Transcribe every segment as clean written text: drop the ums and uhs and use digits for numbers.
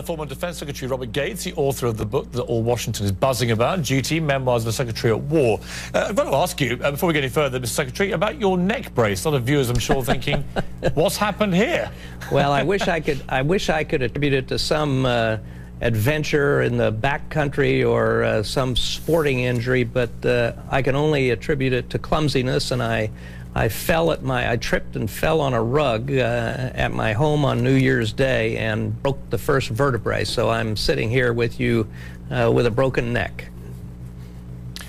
Former Defense Secretary Robert Gates, the author of the book that all Washington is buzzing about, Duty, Memoirs of a Secretary at War. I've got to ask you, before we get any further, Mr. Secretary, about your neck brace. A lot of viewers, I'm sure, thinking, what's happened here? Well, I wish I could attribute it to some adventure in the backcountry or some sporting injury, but I can only attribute it to clumsiness, and I tripped and fell on a rug at my home on New Year's Day and broke the first vertebrae. So I'm sitting here with you with a broken neck.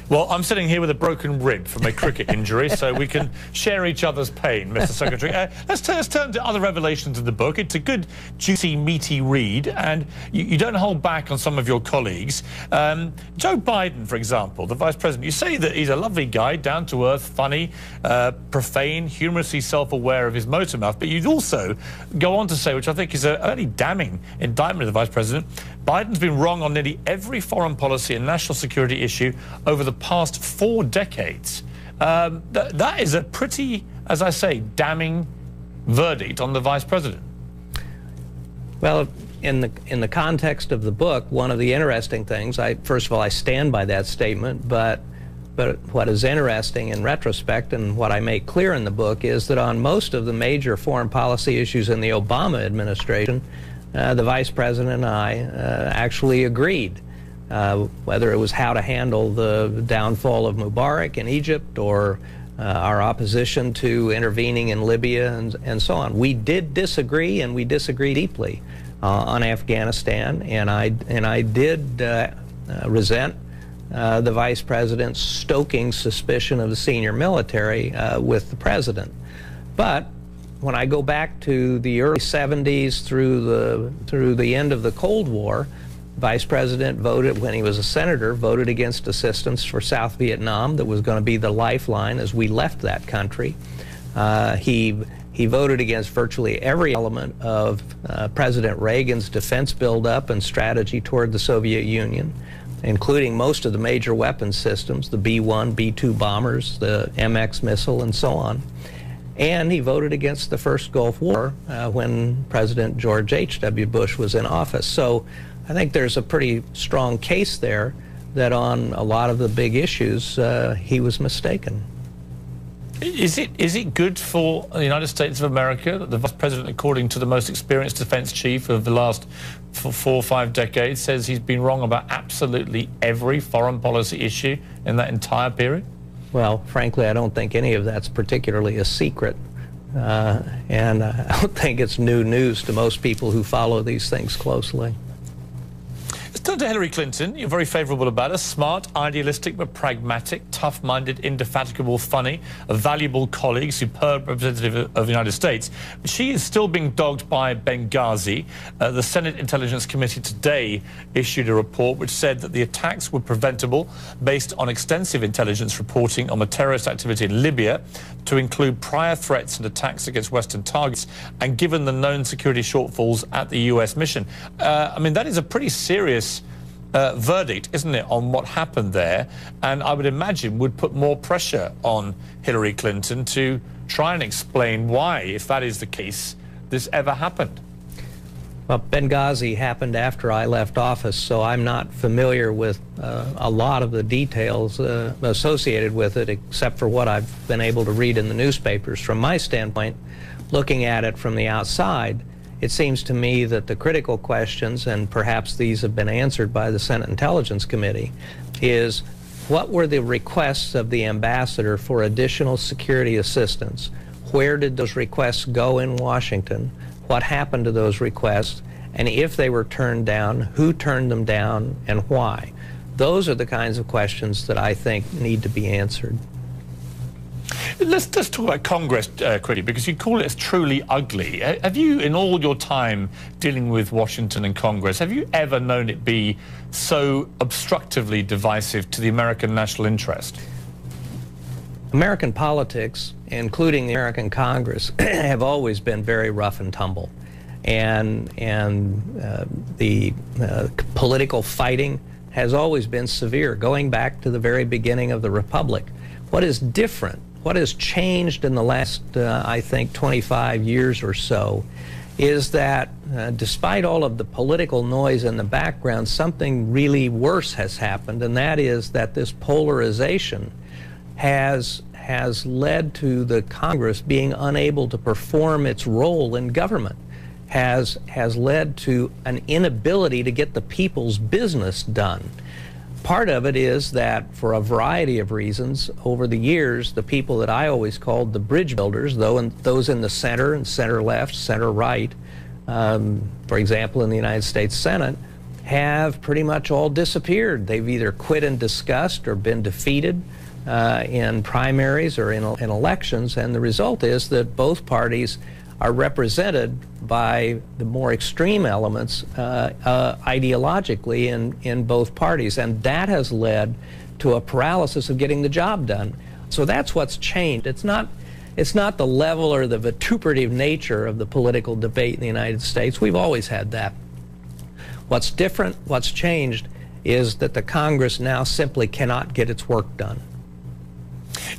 Well, I'm sitting here with a broken rib from a cricket injury, so we can share each other's pain, Mr. Secretary. Let's turn to other revelations in the book. It's a good, juicy, meaty read, and you don't hold back on some of your colleagues. Joe Biden, for example, the Vice President, you say that he's a lovely guy, down-to-earth, funny, profane, humorously self-aware of his motor mouth, but you'd also go on to say, which I think is a really damning indictment of the Vice President, Biden's been wrong on nearly every foreign policy and national security issue over the past 4 decades. That is a pretty, as I say, damning verdict on the Vice President. Well, in the context of the book, one of the interesting things, first of all, I stand by that statement, but what is interesting in retrospect, and what I make clear in the book, is that on most of the major foreign policy issues in the Obama administration, the Vice President and I actually agreed. Whether it was how to handle the downfall of Mubarak in Egypt, or our opposition to intervening in Libya, and so on. We did disagree, and we disagree deeply on Afghanistan, and I did resent the Vice President stoking suspicion of the senior military with the President. But when I go back to the early 70s through the end of the Cold War, Vice President voted, when he was a senator, voted against assistance for South Vietnam that was going to be the lifeline as we left that country. He voted against virtually every element of President Reagan's defense buildup and strategy toward the Soviet Union, including most of the major weapons systems, the B-1, B-2 bombers, the MX missile, and so on. And he voted against the first Gulf War when President George H.W. Bush was in office. So I think there's a pretty strong case there that on a lot of the big issues, he was mistaken. Is it good for the United States of America that the Vice President, according to the most experienced defense chief of the last 4 or 5 decades, says he's been wrong about absolutely every foreign policy issue in that entire period? Well, frankly, I don't think any of that's particularly a secret. And I don't think it's new news to most people who follow these things closely. Let's turn to Hillary Clinton. You're very favourable about her. Smart, idealistic but pragmatic, tough-minded, indefatigable, funny, a valuable colleague, superb representative of the United States. She is still being dogged by Benghazi. The Senate Intelligence Committee today issued a report which said that the attacks were preventable based on extensive intelligence reporting on the terrorist activity in Libya, to include prior threats and attacks against Western targets, and given the known security shortfalls at the US mission. I mean, that is a pretty serious verdict, isn't it, on what happened there, and I would imagine would put more pressure on Hillary Clinton to try and explain why, if that is the case, this ever happened. Well, Benghazi happened after I left office, so I'm not familiar with a lot of the details associated with it, except for what I've been able to read in the newspapers. From my standpoint, looking at it from the outside, it seems to me that the critical questions, and perhaps these have been answered by the Senate Intelligence Committee, is what were the requests of the ambassador for additional security assistance? Where did those requests go in Washington? What happened to those requests? And if they were turned down, who turned them down and why? Those are the kinds of questions that I think need to be answered. Let's talk about Congress quickly, because you call it truly ugly. Have you, in all your time dealing with Washington and Congress, have you ever known it be so obstructively divisive to the American national interest? American politics, including the American Congress, have always been very rough and tumble. And the political fighting has always been severe, going back to the very beginning of the Republic. What is different, what has changed in the last, I think, 25 years or so, is that despite all of the political noise in the background, something really worse has happened, and that is that this polarization has led to the Congress being unable to perform its role in government, has led to an inability to get the people's business done. Part of it is that, for a variety of reasons, over the years, the people that I always called the bridge builders, those in the center and center left, center right, for example, in the United States Senate, have pretty much all disappeared. They've either quit in disgust or been defeated in primaries or in elections, and the result is that both parties are represented by the more extreme elements ideologically in both parties, and that has led to a paralysis of getting the job done. So that's what's changed. It's not the level or the vituperative nature of the political debate in the United States. We've always had that. What's different, what's changed, is that the Congress now simply cannot get its work done.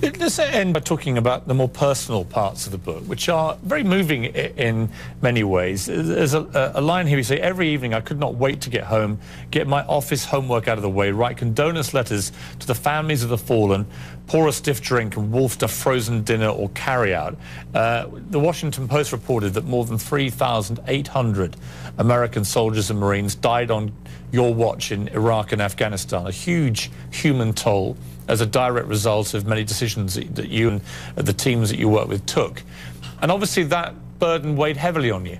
Let's end by talking about the more personal parts of the book, which are very moving in many ways. There's a line here you say, "Every evening I could not wait to get home, get my office homework out of the way, write condolence letters to the families of the fallen, pour a stiff drink and wolf a frozen dinner or carry-out." The Washington Post reported that more than 3,800 American soldiers and Marines died on your watch in Iraq and Afghanistan, a huge human toll as a direct result of many decisions that you and the teams that you work with took. And obviously that burden weighed heavily on you.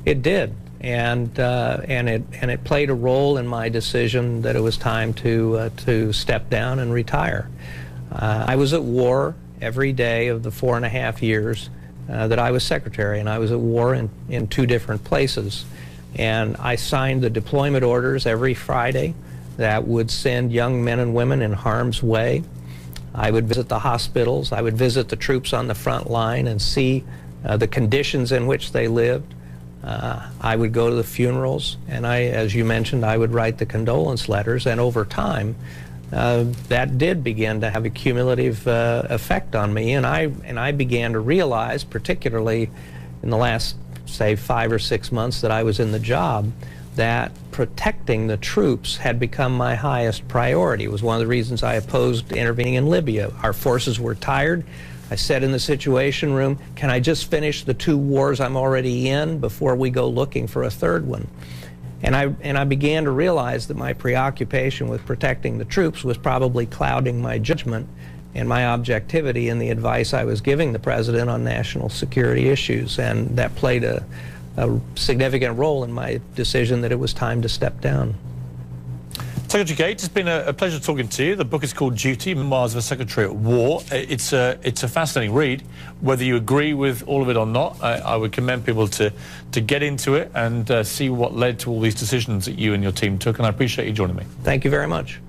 It did, and it played a role in my decision that it was time to step down and retire. I was at war every day of the 4.5 years that I was secretary, and I was at war in 2 different places. And I signed the deployment orders every Friday that would send young men and women in harm's way. I would visit the hospitals. I would visit the troops on the front line and see the conditions in which they lived. I would go to the funerals, and as you mentioned, I would write the condolence letters. And over time, that did begin to have a cumulative effect on me. And I began to realize, particularly in the last, say, 5 or 6 months that I was in the job, that protecting the troops had become my highest priority. It was one of the reasons I opposed intervening in Libya. Our forces were tired. I said in the Situation Room, can I just finish the 2 wars I'm already in before we go looking for a third one? And I began to realize that my preoccupation with protecting the troops was probably clouding my judgment and my objectivity in the advice I was giving the President on national security issues, and that played a significant role in my decision that it was time to step down. Secretary Gates, it's been a pleasure talking to you. The book is called Duty, Memoirs of a Secretary at War. It's a fascinating read. Whether you agree with all of it or not, I would commend people to get into it and see what led to all these decisions that you and your team took, and I appreciate you joining me. Thank you very much.